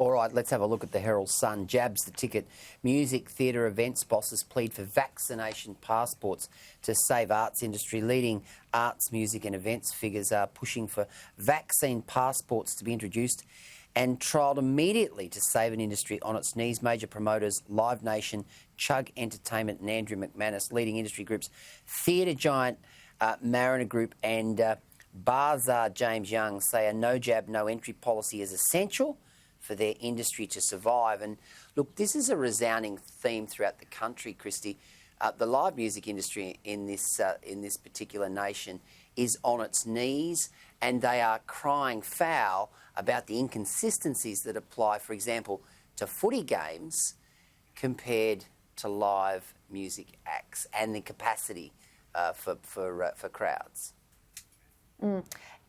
All right, let's have a look at the Herald Sun. Jabs the ticket. Music, theatre, events bosses plead for vaccination passports to save arts industry. Leading arts, music and events figures are pushing for vaccine passports to be introduced and trialled immediately to save an industry on its knees. Major promoters Live Nation, Chug Entertainment and Andrew McManus, leading industry groups, theatre giant Mariner Group and Bazaar James Young say a no jab, no entry policy is essential for their industry to survive. And look, this is a resounding theme throughout the country, Christy. The live music industry in this particular nation is on its knees, and they are crying foul about the inconsistencies that apply, for example, to footy games compared to live music acts and the capacity for crowds.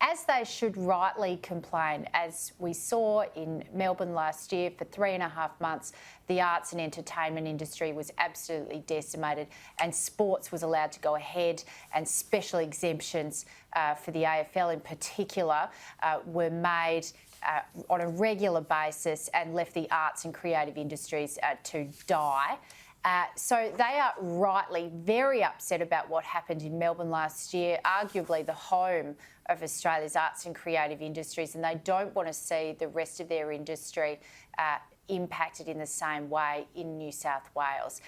As they should rightly complain, as we saw in Melbourne last year, for 3.5 months, the arts and entertainment industry was absolutely decimated and sports was allowed to go ahead, and special exemptions for the AFL in particular were made on a regular basis and left the arts and creative industries to die. So they are rightly very upset about what happened in Melbourne last year, arguably the home of Australia's arts and creative industries, and they don't want to see the rest of their industry impacted in the same way in New South Wales.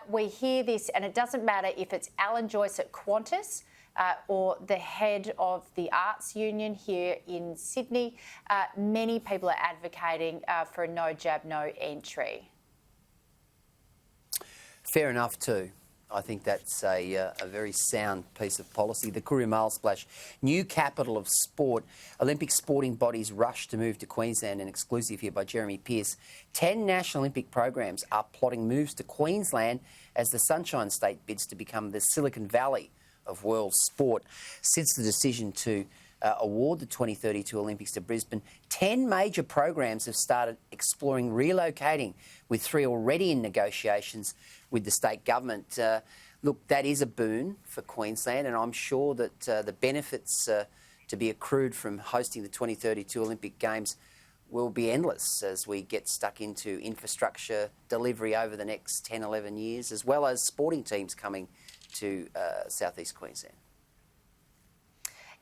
We hear this, and it doesn't matter if it's Alan Joyce at Qantas or the head of the Arts Union here in Sydney. Many people are advocating for a no jab, no entry. Fair enough too. I think that's a very sound piece of policy. The Courier Mail splash. New capital of sport. Olympic sporting bodies rush to move to Queensland. An exclusive here by Jeremy Pearce. 10 National Olympic programs are plotting moves to Queensland as the Sunshine State bids to become the Silicon Valley of world sport. Since the decision to award the 2032 Olympics to Brisbane, 10 major programs have started exploring relocating, with 3 already in negotiations with the state government. Look, that is a boon for Queensland, and I'm sure that the benefits to be accrued from hosting the 2032 Olympic Games will be endless as we get stuck into infrastructure delivery over the next 10, 11 years, as well as sporting teams coming to southeast Queensland.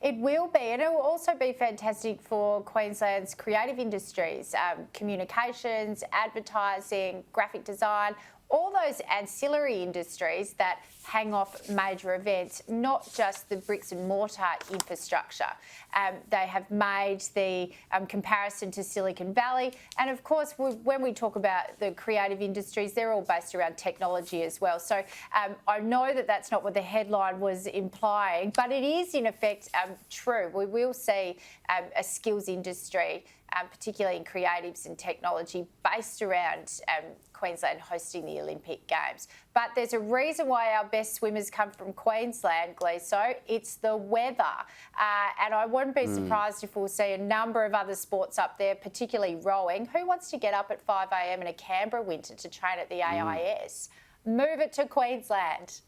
It will be, and it will also be fantastic for Queensland's creative industries, communications, advertising, graphic design, all those ancillary industries that hang off major events, not just the bricks and mortar infrastructure. They have made the comparison to Silicon Valley. And of course, when we talk about the creative industries, they're all based around technology as well. So I know that that's not what the headline was implying, but it is in effect true. We will see a skills industry, particularly in creatives and technology, based around Queensland hosting the Olympic Games. But there's a reason why our best swimmers come from Queensland, Gleeson. It's the weather. And I wouldn't be surprised if we'll see a number of other sports up there, particularly rowing. Who wants to get up at 5 a.m. in a Canberra winter to train at the AIS? Move it to Queensland.